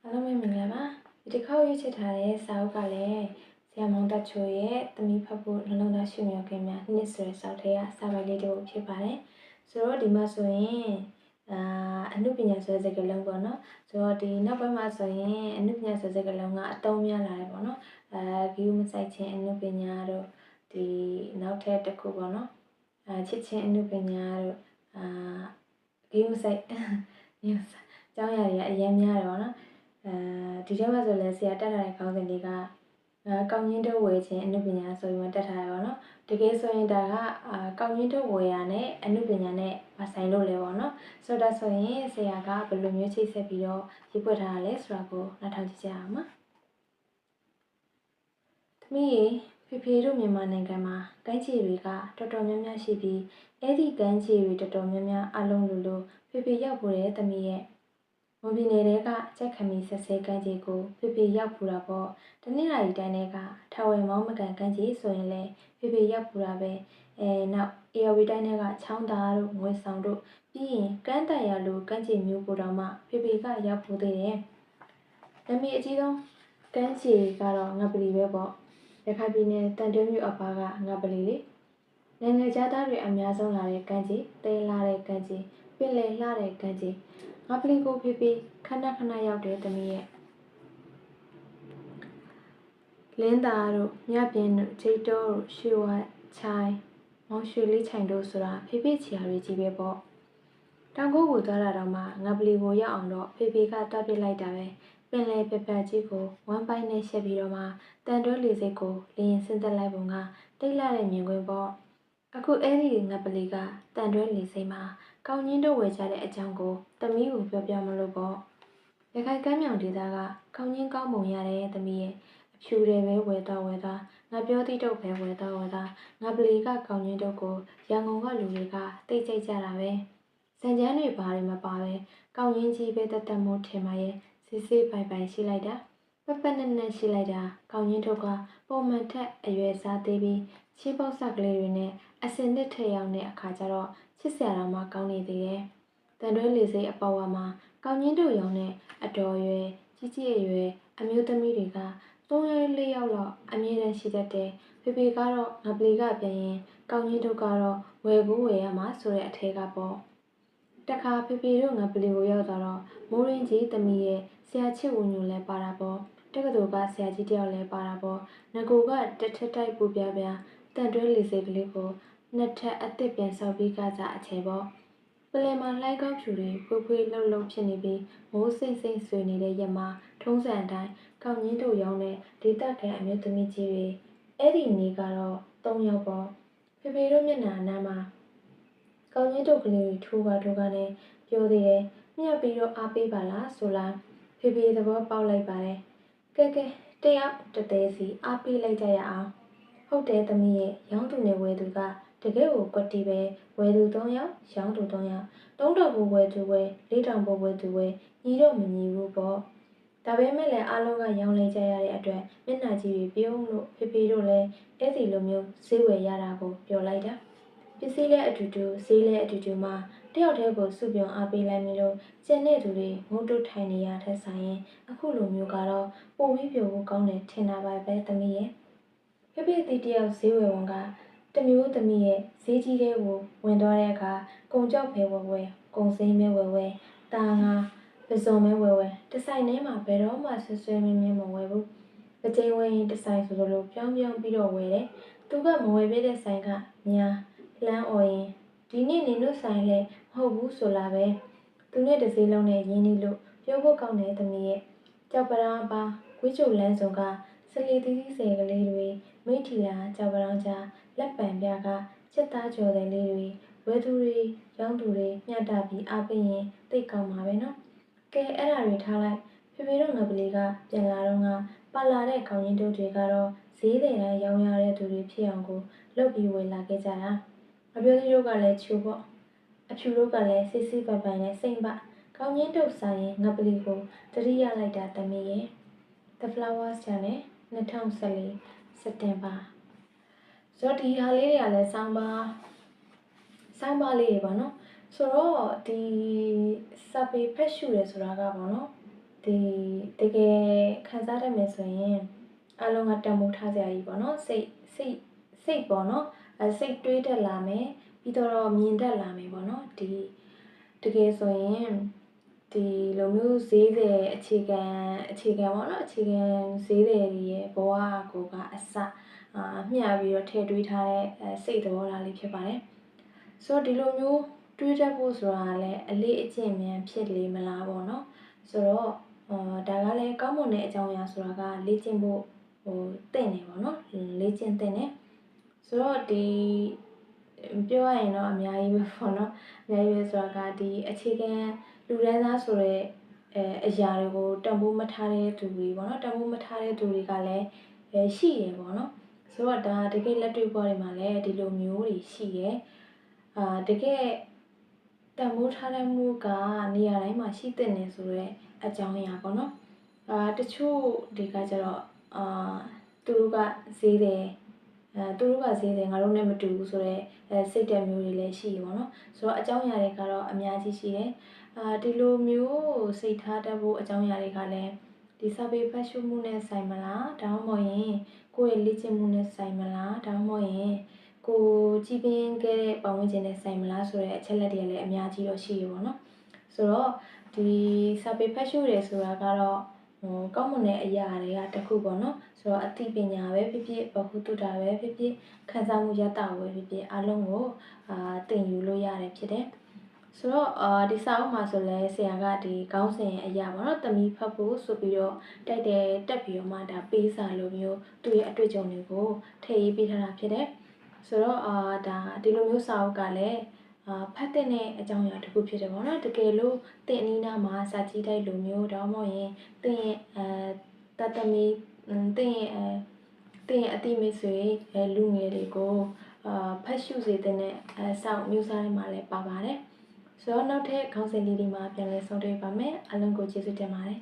အားလုံးပဲမင်္ဂလာပါဒီတစ်ခေါက်ရွေးချယ်ထားတဲ့စာအုပ်ကလည်းဆရာမောင်တက်ချိုရဲ့သမီးဖတ်ဖို့နှလုံးသားရှုမြောက်ခင်များနှစ်ဆိုတဲ့စာအုပ်ထဲကစာပိုင်လေးတစ်ပုဒ်ဖြစ်ပါတယ်ဆိုတော့ဒီမှာဆိုရင်အနုပညာဆိုတဲ့စကားလုံးပေါ့နော်ဆိုတော့ဒီနောက်ပိုင်းမှာဆိုရင်အနုပညာဆိုတဲ့စကားလုံးကအသုံးများလာတယ်ပေါ့နော်ဂီယူမဆိုင်ခြင်းအနုပညာတို့ဒီနောက်ထပ်တစ်ခုပေါ့နော်ချစ်ခြင်းအနုပညာတို့ဂီယူမဆိုင်ကျောင်းရည်အရင်များတယ်ပေါ့နော်ဒီထဲမှာဆိုလဲဆရာတက်ထားတဲ့ခေါင်းစဉ်လေးကကောင်းချင်းတို့ဝယ်ခြင်းအနုပညာဆိုပြီးမှတက်ထားရပါတော့တကယ်ဆိုရင်ဒါကကောင်းချင်းတို့ဝယ်ရနဲ့အနုပညာနဲ့မဆိုင်လို့လဲပေါ့နော်ဆိုတော့ဆိုရင်ဆရာကဘယ်လိုမျိုးချိတ်ဆက်ပြီးတော့ရေးပွက်ထားရလဲဆိုတာကိုနားထောင်ကြည့်ကြအောင်ပါသမီးရေဖေဖေတို့မြန်မာနိုင်ငံမှာကမ်းခြေတွေကတော်တော်များများရှိပြီးအဲ့ဒီကမ်းခြေတွေတော်တော်များများအလုံးလိုဖေဖေရောက်ဖို့တဲ့သမီးရဲ့မွန်ပြည်နယ်တဲကကြက်ခမီဆက်ဆဲကမ်းခြေကိုဖေဖေရောက်ပူတာပေါ့တနင်္လာရီတိုင်းထဲကထဝယ်မောင်းမကန်ကမ်းခြေဆိုရင်လေဖေဖေရောက်ပူတာပဲနောက်အေရဝီတိုင်းထဲကချောင်းသားတို့ငွေဆောင်တို့ပြီးရင်ကမ်းတန်ရလိုကမ်းခြေမျိုးကိုတော့မှဖေဖေကရောက်ပူသေးတယ်။နာမည်အကြီးဆုံးကမ်းခြေကတော့ငပလီပဲပေါ့ရခိုင်ပြည်နယ်တန်တွဲမြို့အပါကငပလီလေနိုင်ငံခြားသားတွေအများဆုံးလာတဲ့ကမ်းခြေတဲလာတဲ့ကမ်းခြေပင်လယ်လှတဲ့ကမ်းခြေငါပလီကိုဖေဖေခဏခဏရောက်တဲ့သမီးရဲ့လင်းသားတို့မြပြင်းတို့ချိတ်တော်တို့ရွှေဝါချိုင်မောင်ရွှေလေးချိုင်တို့ဆိုတာဖေဖေချီယာတွေကြီးပဲပေါ့တောင်ကုန်းကိုသွားတာတော့မှငါပလီကိုရောက်အောင်တော့ဖေဖေကတွားပစ်လိုက်တာပဲပင်လယ်ပပကြီးကိုဝမ်းပိုင်းနဲ့ရှက်ပြီးတော့မှတန်တွဲလေစိတ်ကိုလင်းဆင်းသက်လိုက်ပုံကတိတ်လာတဲ့မြင်ကွင်းပေါ့အခုအဲ့ဒီငပလီကတန်တွဲလေစိတ်မှာကောင်းကြီးတို့ဝယ်ကြတဲ့အကြောင်းကိုသမီးကိုပြောပြမလို့ပေါ့ရခိုင်ကမ်းမြောင်ဒေသကကောင်းကြီးကောင်းပုံရတဲ့သမီးရဲ့အဖြူတွေပဲဝယ်တော့ငါပြောသည့်တော့ပဲဝယ်တော့ငါပလီကကောင်းကြီးတို့ကိုရန်ကုန်ကလူတွေကတိတ်ကြိုက်ကြတာပဲစံချမ်းတွေဘာတွေမပါပဲကောင်းကြီးကြီးပဲတတ်မို့ထင်ပါရဲ့စစ်စစ်ပိုင်ပိုင်ရှိလိုက်တာပပနဲ့ရှိလိုက်တာကောင်းကြီးတို့ကပုံမှန်ထက်အရွယ်စားသေးပြီးချင်းပေါက်ဆက်ကလေးတွေနဲ့အစင်နစ်ထက်ရောက်တဲ့အခါကျတော့ချစ်စရာတော်မှကောင်းနေသေးတယ်။တန်တွဲလေစိတ်အပေါ်ဝါမှာကောင်းကြီးတို့ရောင်းတဲ့အတော်ရွယ်ကြီးအရွယ်အမျိုးသမီးတွေက3ရက်4ရက်လောက်အမြဲတမ်းရှိတတ်တယ်။ဖေဖေကတော့ငပလီကပြန်ရင်ကောင်းကြီးတို့ကတော့ဝယ်ကူးဝယ်ရမှာဆိုတဲ့အထဲကပေါ့။တခါဖေဖေတို့ငပလီကိုရောက်တော့မိုးရင်းကြီးသမီးရဲ့ဆရာချစ်ဝင်ညိုလဲပါတာပေါ့။တက္ကသိုလ်ကဆရာကြီးတယောက်လဲပါတာပေါ့။ငကိုကတစ်ထက်တိုက်ပူပြတန်တွဲလေစိတ်ကလေးကိုနှစ်ထပ်အစ်စ်ပြန်ဆောက်ပြီးကစားအချေပေါ့ပလင်မှာလှိုင်းကောင်းဖြူတွေဖွေးလှုပ်ဖြစ်နေပြီးမိုးစိမ့်ဆွေနေတဲ့ရက်မှာထုံးစံအတိုင်းကောင်းကြီးတို့ရောင်းတဲ့ဒေသခံအမျိုးသမီးကြီးတွေအဲ့ဒီနေ့ကတော့3ယောက်ပေါ့ဖေဖေတို့မျက်နှာအနားမှာကောင်းကြီးတို့ကလေးတွေထိုးကာနဲ့ပြောသေးတယ်မြတ်ပြီးတော့အားပေးပါလားဆိုလားဖေဖေသဘောပေါက်လိုက်ပါတယ်ကဲတယောက်တသေးစီအားပေးလိုက်ကြရအောင်ဟုတ်တယ်သမီးရဲ့ရောင်းသူနဲ့ဝယ်သူကတကယ်ကိုကွက်တီပဲဝယ်သူ3ယောက်ရောင်းသူ3ယောက်3000ဘိုးဝယ်သူဝယ်4000ဘိုးဝယ်သူဝယ်ညီတော့မညီဘူးပေါ့ဒါပေမဲ့လည်းအားလုံးကရောင်းလိုက်ကြရတဲ့အတွက်မျက်နှာကြီးတွေပြုံးလို့ဖေဖေတို့လည်းအဲ့ဒီလိုမျိုးဈေးဝယ်ရတာကိုပျော်လိုက်တာပစ္စည်းလည်းအတူတူဈေးလည်းအတူတူမှတယောက်တည်းကိုစုပြုံအားပေးလိုက်မလို့ကျန်တဲ့သူတွေငုတ်တုတ်ထိုင်နေရတဲ့ဆိုင်ရင်အခုလိုမျိုးကတော့ပိုပြီးပျော်ဖို့ကောင်းတယ်ထင်တာပါပဲသမီးရဲ့ဖေဖေတီတယောက်ဈေးဝယ်ဝန်ကတမျိုးသမီးရဲ့ဈေးကြီးတဲ့ကိုဝင်သွားတဲ့အခါကုံကြောက်ပဲဝယ်ကုံစိမ်းပဲဝယ်တာငါပစုံပဲဝယ်တဆိုင်ထဲမှာဘယ်တော့မှဆွဲမင်းမဝယ်ဘူးပကြိမ်ဝယ်ရင်တဆိုင်ဆိုလိုပြောင်းပြီးတော့ဝယ်တယ်သူကမဝယ်ပြတဲ့ဆိုင်ကညာလမ်းអော်ရင်ဒီနေ့နင်တို့ဆိုင်လဲမဟုတ်ဘူးဆိုလာပဲသူနဲ့တစ်စည်းလုံးနဲ့ရင်းနှီးလို့ပြောဖို့ကောင်းတယ်သမီးရဲ့ကြောက်ပရာပါဝိချုံလန်းစုံကစလီတီးဆယ်ကလေးတွေမိထီလာကြောက်ပရောင်းကြားလက်ပံပြကချက်သားကြော်တဲ့လေးတွေဝဲသူတွေရောင်းသူတွေမျှတာပြီးအားပေးရင်သိကောင်းမှာပဲနော်ကဲအဲ့ဒါတွေထားလိုက်ဖေဖေတို့ငပလီကပြန်လာတော့ပါလာတဲ့ခေါင်းရင်းတို့တွေကတော့ဈေးတွေတိုင်းရောင်းရတဲ့သူတွေဖြစ်အောင်ကိုလုပ်ပြီးဝယ်လာခဲ့ကြတာအပြောသေးတို့ကလည်းချိုးပေါ့အဖြူတို့ကလည်းစစ်စစ်ပိုင်ပိုင်နဲ့စိမ့်ပခေါင်းရင်းတို့ဆိုင်ရင်ငပလီကိုတတိယလိုက်တာတမီးရဲ့ The Flowers Channel 2014စက်တင်ဘာဆိုတော့ဒီဟာလေးတွေကလည်းစောင်းပါလေးတွေပါနော်ဆိုတော့ဒီစာပေဖက်ရှုတယ်ဆိုတာကပေါ့နော်တ ဒီတကယ်ခံစားတတ်မယ်ဆိုရင်အလုံးကတန်ဖိုးထားစရာကြီးပေါ့နော်စိတ်ပေါ့နော်စိတ်တွေးတတ်လာမယ်ပြီးတော့မြင်တတ်လာမယ်ပေါ့နော်ဒီတကယ်ဆိုရင်ဒီလိုမျိုးဈေးတွေအခြေခံပေါ့နော်အခြေခံဈေးတွေရဲ့ဘဝကိုကအစမျှပြီးတော့ထည့်တွေးထားတဲ့စိတ်သဘောထားလေးဖြစ်ပါတယ်ဆိုတော့ဒီလိုမျိုးတွေးတတ်ဖို့ဆိုတာလည်းအလေးအကျင့်မြန်ဖြစ်လေမလားပေါ့နော်ဆိုတော့ဒါကလည်းကောင်းမွန်တဲ့အကြောင်းအရာဆိုတာကလေ့ကျင့်ဖို့တင့်နေပေါ့နော်လေ့ကျင့်တင့်နေဆိုတော့ဒီပြောရရင်တော့အများကြီးပဲပေါ့နော်အများကြီးပဲဆိုတာကဒီအခြေခံလူဒန်းသားဆိုတဲ့အရာတွေကိုတန်ဖိုးမထားတဲ့သူတွေပေါ့နော်တန်ဖိုးမထားတဲ့သူတွေကလည်းရှိရပေါ့နော်ဆိုတော့ဒါတကယ်လက်တွေ့ဘဝတွေမှာလည်းဒီလိုမျိုးတွေရှိရတကယ်တန်ဖိုးထားတဲ့မှုကနေရာတိုင်းမှာရှိတဲ့နေဆိုတော့အကြောင်းအရာပေါ့နော်တချို့ဒီကကျတော့သူတို့ကဈေးတယ်သူတို့ကဈေးတယ်ငါတို့နဲ့မတူဘူးဆိုတော့စိတ်တက်မျိုးတွေလည်းရှိရပါတော့ဆိုတော့အကြောင်းအရာတွေကတော့အများကြီးရှိတယ်ဒီလိုမျိုးစိတ်ထားတတ်ဖို့အကြောင်းအရာတွေကလည်းဒီစာပေဖတ်ရှုမှုနဲ့ဆိုင်မလားဒါမှမဟုတ်ရင်ကိုယ့်ရဲ့လေ့ကျင့်မှုနဲ့ဆိုင်မလားဒါမှမဟုတ်ရင်ကိုကြည်ပင်ခဲ့တဲ့ပတ်ဝန်းကျင်နဲ့ဆိုင်မလားဆိုတဲ့အချက်လက်တွေလည်းအများကြီးတော့ရှိရပါတော့ဆိုတော့ဒီစာပေဖတ်ရှုတယ်ဆိုတာကတော့ကောင်းမွန်တဲ့အရာတွေကတခုပေါ့နော်ဆိုတော့အသိပညာပဲဖြစ်ဖြစ်ဘဟုတုတပဲဖြစ်ဖြစ်ခံစားမှုရတာပဲဖြစ်ဖြစ်အလုံးကိုသင်ယူလို့ရတယ်ဖြစ်တယ်ဆိုတော့ဒီစာအုပ်မှာဆိုလဲဆရာကဒီခေါင်းစဉ်အရာပေါ့နော်တမီဖတ်ဖို့ဆိုပြီးတော့တက်ပြီးတော့မှဒါပေးစာလိုမျိုးသူ့ရဲ့အတွေ့အကြုံတွေကိုထည့်ရေးပေးထားတာဖြစ်တယ်ဆိုတော့ဒါဒီလိုမျိုးစာအုပ်ကလည်းဖတ်တဲ့အကြောင်းအရာတစ်ခုဖြစ်တယ်ပေါ့နော်တကယ်လို့တင်အနီးနားမှာစာကြည့်တိုက်လိုမျိုးတော့မဟုတ်ရင်တင်ရဲ့တသမီတင်ရဲ့အတိမိတ်ဆွေလူငယ်တွေကိုဖတ်ရှုစေတဲ့စာအုပ်မျိုးစားတွေမှာလည်းပါပါတယ်ဆိုတော့နောက်ထပ်ခေါင်းစဉ်လေးတွေမှာပြန်လည်ဆုံတွေ့ပါမယ်အားလုံးကိုကျေးဇူးတင်ပါတယ်